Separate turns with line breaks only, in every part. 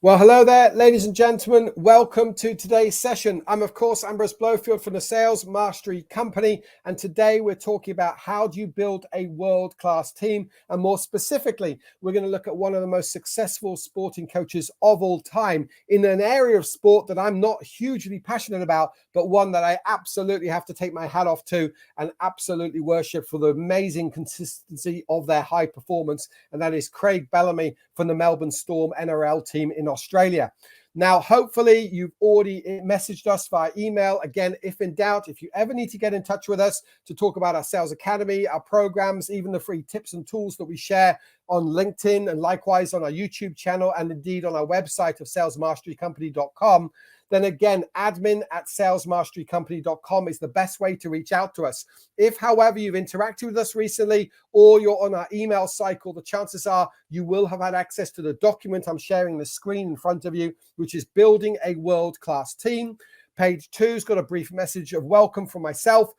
Well, hello there, ladies and gentlemen. Welcome to today's session. I'm, of course, Ambrose Blowfield from the Sales Mastery Company. And today we're talking about how do you build a world-class team? And more specifically, we're going to look at one of the most successful sporting coaches of all time in an area of sport that I'm not hugely passionate about, but one that I absolutely have to take my hat off to and absolutely worship for the amazing consistency of their high performance. And that is Craig Bellamy from the Melbourne Storm NRL team in Australia. Now, hopefully you've already messaged us via email. Again, if in doubt, if you ever need to get in touch with us to talk about our sales academy, our programs, even the free tips and tools that we share on LinkedIn and likewise on our YouTube channel and indeed on our website of salesmasterycompany.com, then again, admin@salesmasterycompany.com is the best way to reach out to us. If, however, you've interacted with us recently or you're on our email cycle, the chances are you will have had access to the document I'm sharing the screen in front of you, which is Building a World-Class Team. Page 2's got a brief message of welcome from myself.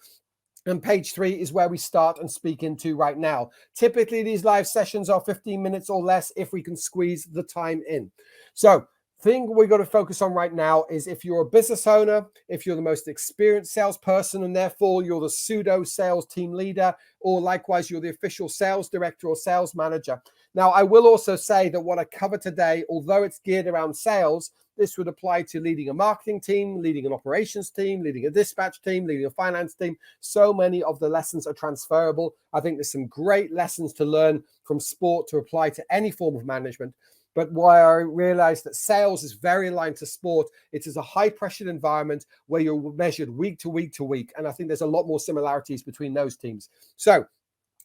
And page 3 is where we start and speak into right now. Typically, these live sessions are 15 minutes or less if we can squeeze the time in. So, thing we've got to focus on right now is if you're a business owner, if you're the most experienced salesperson and therefore you're the pseudo sales team leader, or likewise you're the official sales director or sales manager. Now, I will also say that what I cover today, although it's geared around sales, this would apply to leading a marketing team, leading an operations team, leading a dispatch team, leading a finance team. So many of the lessons are transferable. I think there's some great lessons to learn from sport to apply to any form of management. But why I realized that sales is very aligned to sport, it is a high-pressured environment where you're measured week to week to week. And I think there's a lot more similarities between those teams. So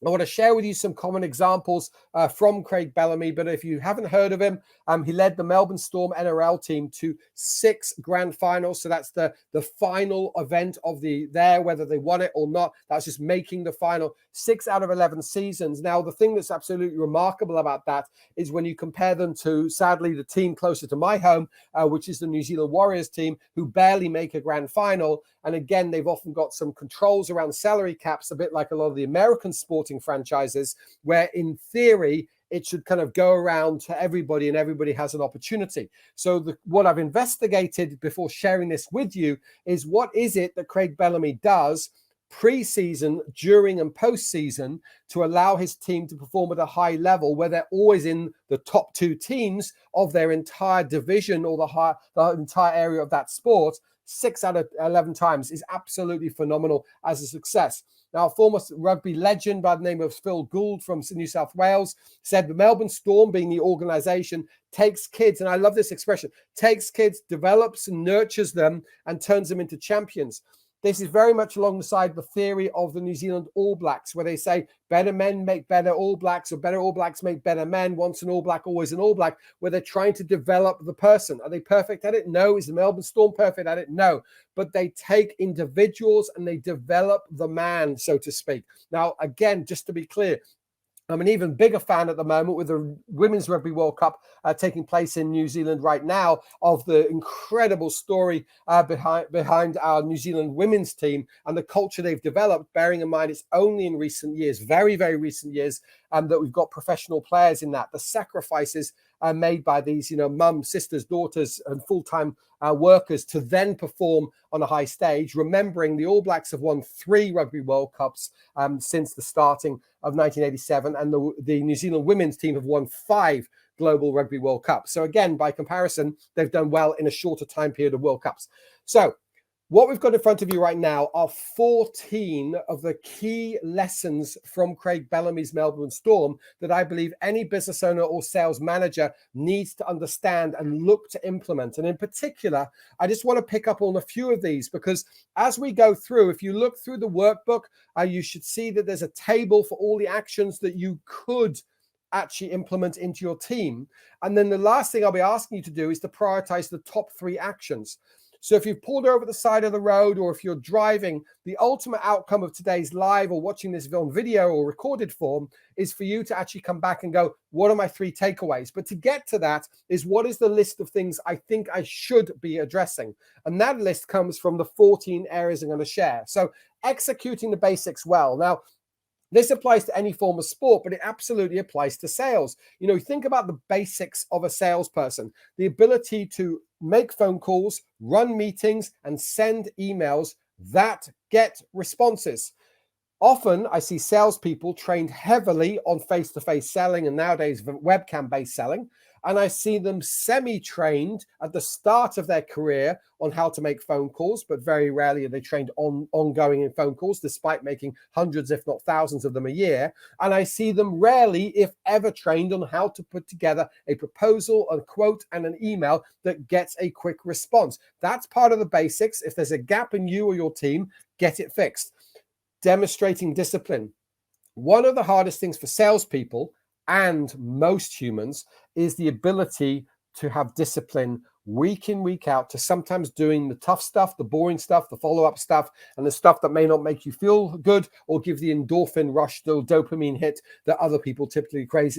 I want to share with you some common examples from Craig Bellamy, but if you haven't heard of him, he led the Melbourne Storm NRL team to 6 grand finals. So that's the final event of whether they won it or not. That's just making the final. 6 out of 11 seasons. Now, the thing that's absolutely remarkable about that is when you compare them to, sadly, the team closer to my home, which is the New Zealand Warriors team, who barely make a grand final. And again, they've often got some controls around salary caps, a bit like a lot of the American sporting franchises, where in theory, it should kind of go around to everybody and everybody has an opportunity. So what I've investigated before sharing this with you is what is it that Craig Bellamy does pre-season, during and post-season to allow his team to perform at a high level where they're always in the top 2 teams of their entire division or the entire area of that sport. 6 out of 11 times is absolutely phenomenal as a success. Now, a former rugby legend by the name of Phil Gould from New South Wales said the Melbourne Storm, being the organization, takes kids, and I love this expression, takes kids, develops and nurtures them and turns them into champions. This is very much alongside the theory of the New Zealand All Blacks, where they say better men make better All Blacks, or better All Blacks make better men. Once an All Black, always an All Black, where they're trying to develop the person. Are they perfect at it? No. Is the Melbourne Storm perfect at it? No. But they take individuals and they develop the man, so to speak. Now, again, just to be clear, I'm an even bigger fan at the moment with the Women's Rugby World Cup taking place in New Zealand right now of the incredible story behind our New Zealand women's team and the culture they've developed, bearing in mind it's only in recent years, very, very recent years, that we've got professional players in that. The sacrifices made by these, mums, sisters, daughters, and full-time workers to then perform on a high stage, remembering the All Blacks have won 3 Rugby World Cups since the starting of 1987, and the New Zealand women's team have won 5 Global Rugby World Cups. So again, by comparison, they've done well in a shorter time period of World Cups. So what we've got in front of you right now are 14 of the key lessons from Craig Bellamy's Melbourne Storm that I believe any business owner or sales manager needs to understand and look to implement. And in particular, I just want to pick up on a few of these because as we go through, if you look through the workbook, you should see that there's a table for all the actions that you could actually implement into your team. And then the last thing I'll be asking you to do is to prioritize the top 3 actions. So if you've pulled over the side of the road or if you're driving, the ultimate outcome of today's live or watching this on video or recorded form is for you to actually come back and go, what are my 3 takeaways? But to get to that is what is the list of things I think I should be addressing? And that list comes from the 14 areas I'm going to share. So executing the basics well. Now, This applies to any form of sport, but it absolutely applies to sales. Think about the basics of a salesperson, the ability to make phone calls, run meetings, and send emails that get responses. Often I see salespeople trained heavily on face-to-face selling and nowadays webcam-based selling. And I see them semi-trained at the start of their career on how to make phone calls, but very rarely are they trained ongoing in phone calls, despite making hundreds, if not thousands of them a year. And I see them rarely, if ever, trained on how to put together a proposal, a quote, and an email that gets a quick response. That's part of the basics. If there's a gap in you or your team, get it fixed. Demonstrating discipline. One of the hardest things for salespeople and most humans is the ability to have discipline week in, week out, to sometimes doing the tough stuff, the boring stuff, the follow-up stuff, and the stuff that may not make you feel good or give the endorphin rush, the dopamine hit that other people typically crave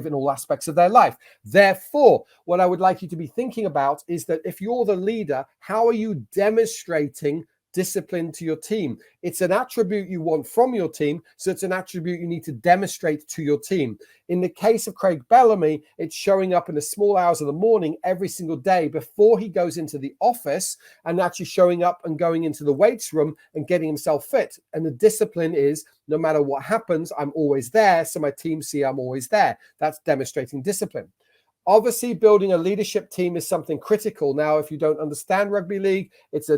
in all aspects of their life. Therefore, what I would like you to be thinking about is that if you're the leader, how are you demonstrating discipline to your team? It's an attribute you want from your team, so it's an attribute you need to demonstrate to your team. In the case of Craig Bellamy, it's showing up in the small hours of the morning every single day before he goes into the office, and actually showing up and going into the weights room and getting himself fit. And the discipline is, no matter what happens, I'm always there, so my team see I'm always there. That's demonstrating discipline. Obviously, building a leadership team is something critical. Now, if you don't understand rugby league, it's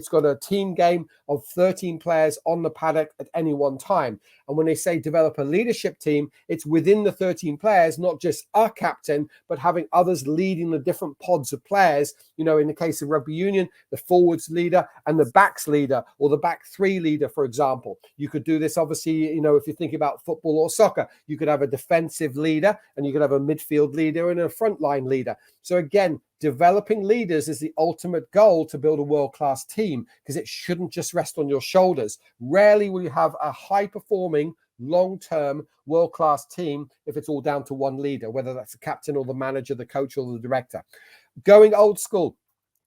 got a team game of 13 players on the paddock at any one time. And when they say develop a leadership team, it's within the 13 players, not just our captain, but having others leading the different pods of players. In the case of rugby union, the forwards leader and the backs leader, or the back three leader, for example. You could do this, obviously, if you're thinking about football or soccer, you could have a defensive leader and you could have a midfield leader and a frontline leader. So again, developing leaders is the ultimate goal to build a world-class team, because it shouldn't just rest on your shoulders. Rarely will you have a high-performing, long-term, world-class team if it's all down to one leader, whether that's the captain or the manager, the coach or the director. Going old school.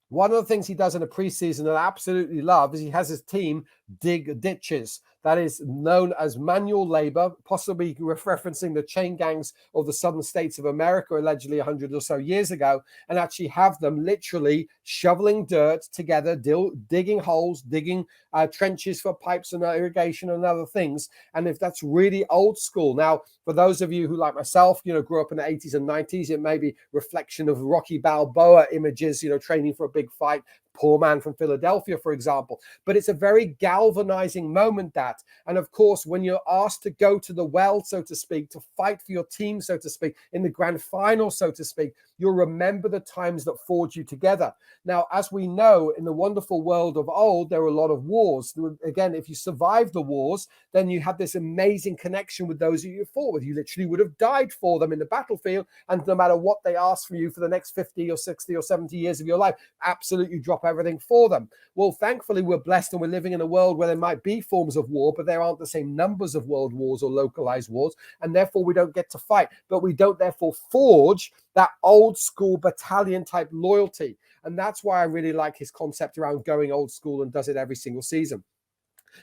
One of the things he does in a preseason that I absolutely love is he has his team dig ditches. That is known as manual labor, possibly referencing the chain gangs of the southern states of America, allegedly 100 or so years ago, and actually have them literally shoveling dirt together, digging holes, digging trenches for pipes and irrigation and other things. And if that's really old school. Now, for those of you who, like myself, grew up in the 80s and 90s, it may be reflection of Rocky Balboa images, training for a big fight. Poor Man from Philadelphia, for example. But it's a very galvanizing moment, that. And of course, when you're asked to go to the well, so to speak, to fight for your team, so to speak, in the grand final, so to speak, you'll remember the times that forged you together. Now, as we know, in the wonderful world of old, there were a lot of wars. Again, if you survived the wars, then you had this amazing connection with those who you fought with. You literally would have died for them in the battlefield, and no matter what they asked from you for the next 50 or 60 or 70 years of your life, absolutely drop everything for them. Well, thankfully, we're blessed and we're living in a world where there might be forms of war, but there aren't the same numbers of world wars or localized wars, and therefore we don't get to fight. But we don't therefore forge that old school battalion type loyalty. And that's why I really like his concept around going old school and does it every single season.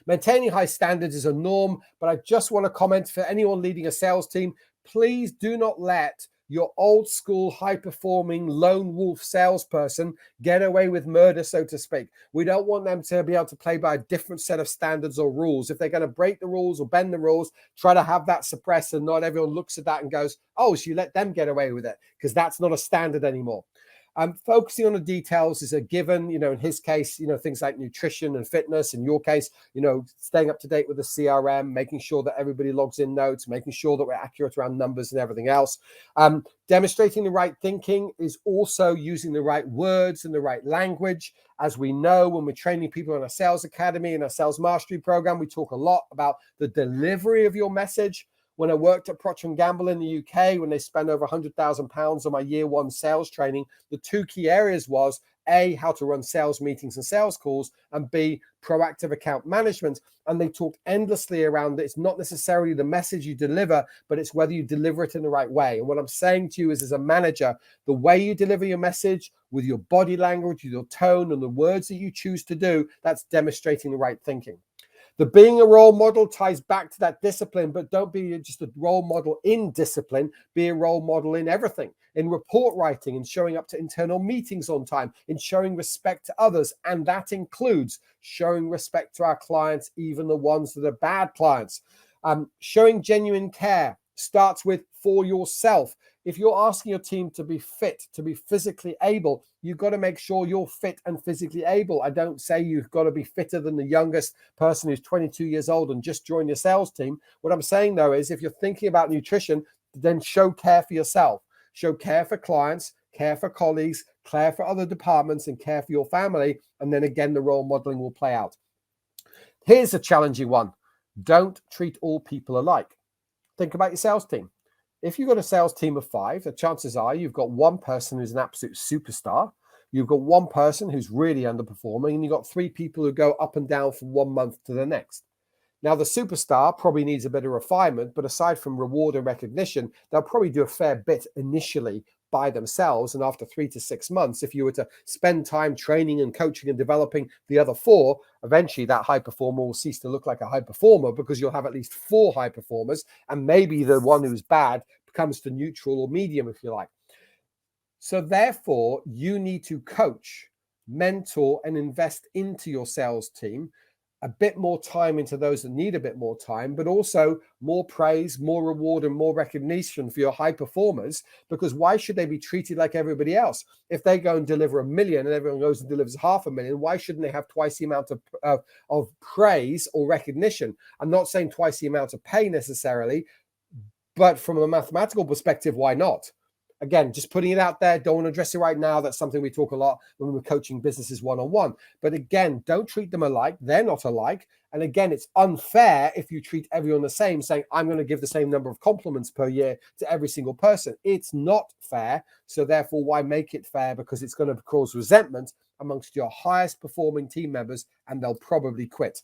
Maintaining high standards is a norm, but I just want to comment for anyone leading a sales team, please do not let your old school, high-performing, lone wolf salesperson get away with murder, so to speak. We don't want them to be able to play by a different set of standards or rules. If they're going to break the rules or bend the rules, try to have that suppressed, and not everyone looks at that and goes, oh, so you let them get away with it, because that's not a standard anymore. Focusing on the details is a given, in his case, things like nutrition and fitness. In your case, staying up to date with the CRM, making sure that everybody logs in notes, making sure that we're accurate around numbers and everything else. Demonstrating the right thinking is also using the right words and the right language. As we know, when we're training people in our sales academy and our sales mastery program, we talk a lot about the delivery of your message. When I worked at Procter & Gamble in the UK, when they spent over £100,000 on my year one sales training, the two key areas was A, how to run sales meetings and sales calls, and B, proactive account management. And they talked endlessly around that. It's not necessarily the message you deliver, but it's whether you deliver it in the right way. And what I'm saying to you is, as a manager, the way you deliver your message with your body language, with your tone and the words that you choose to do, that's demonstrating the right thinking. The being a role model ties back to that discipline, but don't be just a role model in discipline, be a role model in everything, in report writing, in showing up to internal meetings on time, in showing respect to others. And that includes showing respect to our clients, even the ones that are bad clients. Showing genuine care starts with for yourself. If you're asking your team to be fit, to be physically able, you've got to make sure you're fit and physically able. I don't say you've got to be fitter than the youngest person who's 22 years old and just joined your sales team. What I'm saying, though, is if you're thinking about nutrition, then show care for yourself. Show care for clients, care for colleagues, care for other departments, and care for your family. And then again, the role modeling will play out. Here's a challenging one. Don't treat all people alike. Think about your sales team. If you've got a sales team of 5, the chances are you've got one person who's an absolute superstar. You've got one person who's really underperforming, and you've got 3 people who go up and down from one month to the next. Now, the superstar probably needs a bit of refinement, but aside from reward and recognition, they'll probably do a fair bit initially by themselves. And after 3 to 6 months, if you were to spend time training and coaching and developing the other 4, eventually that high performer will cease to look like a high performer, because you'll have at least 4 high performers, and maybe the one who's bad comes to neutral or medium, if you like. So therefore, you need to coach, mentor, and invest into your sales team, a bit more time into those that need a bit more time, but also more praise, more reward, and more recognition for your high performers, because why should they be treated like everybody else? If they go and deliver 1 million and everyone goes and delivers 500,000, why shouldn't they have twice the amount of praise or recognition? I'm not saying twice the amount of pay necessarily, but from a mathematical perspective, why not? Again, just putting it out there. Don't want to address it right now. That's something we talk a lot when we're coaching businesses one-on-one. But again, don't treat them alike. They're not alike. And again, it's unfair if you treat everyone the same, saying, I'm going to give the same number of compliments per year to every single person. It's not fair. So therefore, why make it fair? Because it's going to cause resentment amongst your highest performing team members, and they'll probably quit.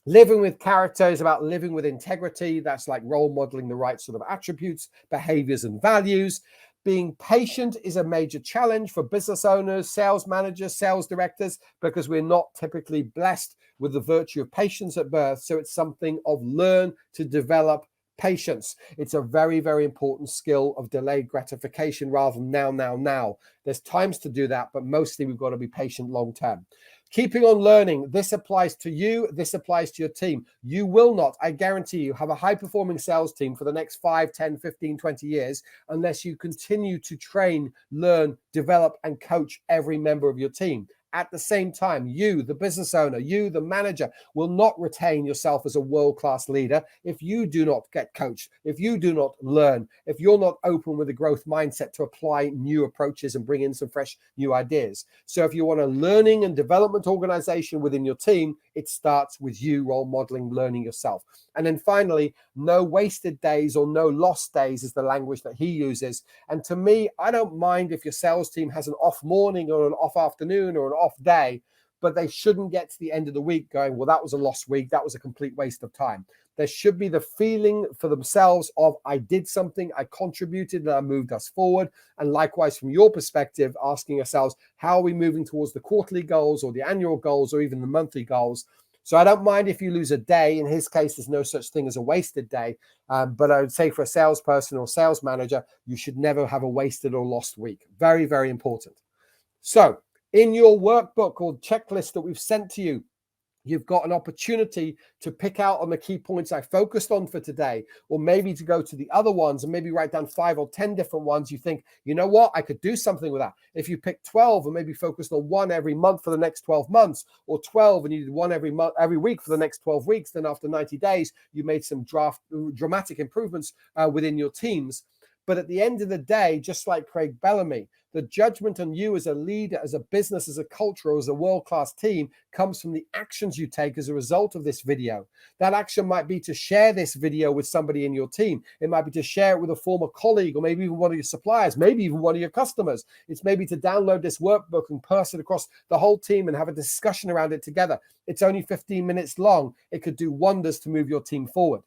Living with character is about living with integrity. That's like role modeling the right sort of attributes, behaviors, and values. Being patient is a major challenge for business owners, sales managers, sales directors, because we're not typically blessed with the virtue of patience at birth. So it's something of learn to develop patience. It's a very, very important skill of delayed gratification rather than now. There's times to do that, but mostly we've got to be patient long term. Keeping on learning. This applies to you. This applies to your team. You will not, I guarantee you, have a high-performing sales team for the next 5, 10, 15, 20 years unless you continue to train, learn, develop, and coach every member of your team. At the same time, you, the business owner, you, the manager, will not retain yourself as a world-class leader if you do not get coached, if you do not learn, if you're not open with a growth mindset to apply new approaches and bring in some fresh new ideas. So if you want a learning and development organization within your team, it starts with you role modeling, learning yourself. And then finally, no wasted days or no lost days is the language that he uses. And to me, I don't mind if your sales team has an off morning or an off afternoon or an off day, but they shouldn't get to the end of the week going, well, that was a lost week. That was a complete waste of time. There should be the feeling for themselves of, I did something, I contributed, and I moved us forward. And likewise, from your perspective, asking ourselves, how are we moving towards the quarterly goals or the annual goals or even the monthly goals? So I don't mind if you lose a day. In his case, there's no such thing as a wasted day. But I would say for a salesperson or sales manager, you should never have a wasted or lost week. Very, very important. So in your workbook or checklist that we've sent to you, you've got an opportunity to pick out on the key points I focused on for today, or maybe to go to the other ones and maybe write down 5 or 10 different ones you think, you know what, I could do something with that. If you pick 12 and maybe focused on 1 every month for the next 12 months, or 12 and you did 1 every week for the next 12 weeks, then after 90 days, you made some dramatic improvements within your teams. But at the end of the day, just like Craig Bellamy, the judgment on you as a leader, as a business, as a culture, or as a world-class team comes from the actions you take as a result of this video. That action might be to share this video with somebody in your team. It might be to share it with a former colleague, or maybe even one of your suppliers, maybe even one of your customers. It's maybe to download this workbook and pass it across the whole team and have a discussion around it together. It's only 15 minutes long. It could do wonders to move your team forward.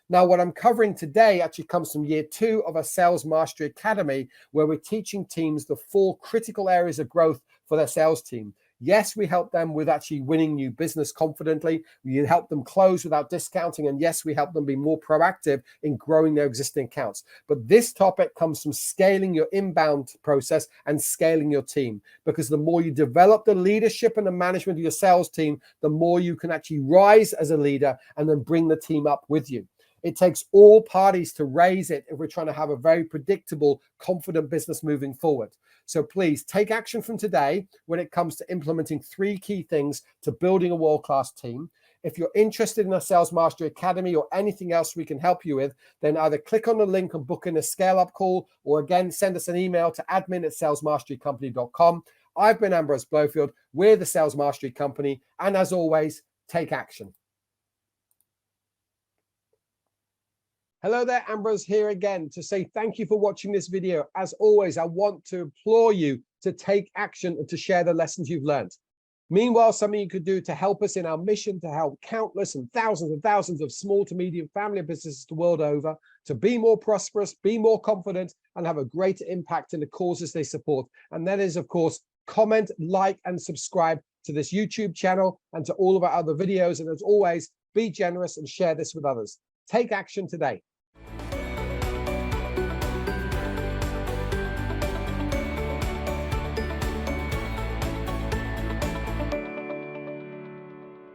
Now, what I'm covering today actually comes from year 2 of a Sales Mastery Academy, where we're teaching teams the 4 critical areas of growth for their sales team. Yes, we help them with actually winning new business confidently. We help them close without discounting. And yes, we help them be more proactive in growing their existing accounts. But this topic comes from scaling your inbound process and scaling your team, because the more you develop the leadership and the management of your sales team, the more you can actually rise as a leader and then bring the team up with you. It takes all parties to raise it if we're trying to have a very predictable, confident business moving forward. So please take action from today when it comes to implementing 3 key things to building a world-class team. If you're interested in our Sales Mastery Academy or anything else we can help you with, then either click on the link and book in a scale-up call, or again, send us an email to admin@salesmasterycompany.com. I've been Ambrose Blofield. We're the Sales Mastery Company. And as always, take action. Hello there, Ambrose here again to say thank you for watching this video. As always, I want to implore you to take action and to share the lessons you've learned. Meanwhile, something you could do to help us in our mission to help countless and thousands of small to medium family businesses the world over to be more prosperous, be more confident, and have a greater impact in the causes they support. And that is, of course, comment, like, and subscribe to this YouTube channel and to all of our other videos. And as always, be generous and share this with others. Take action today.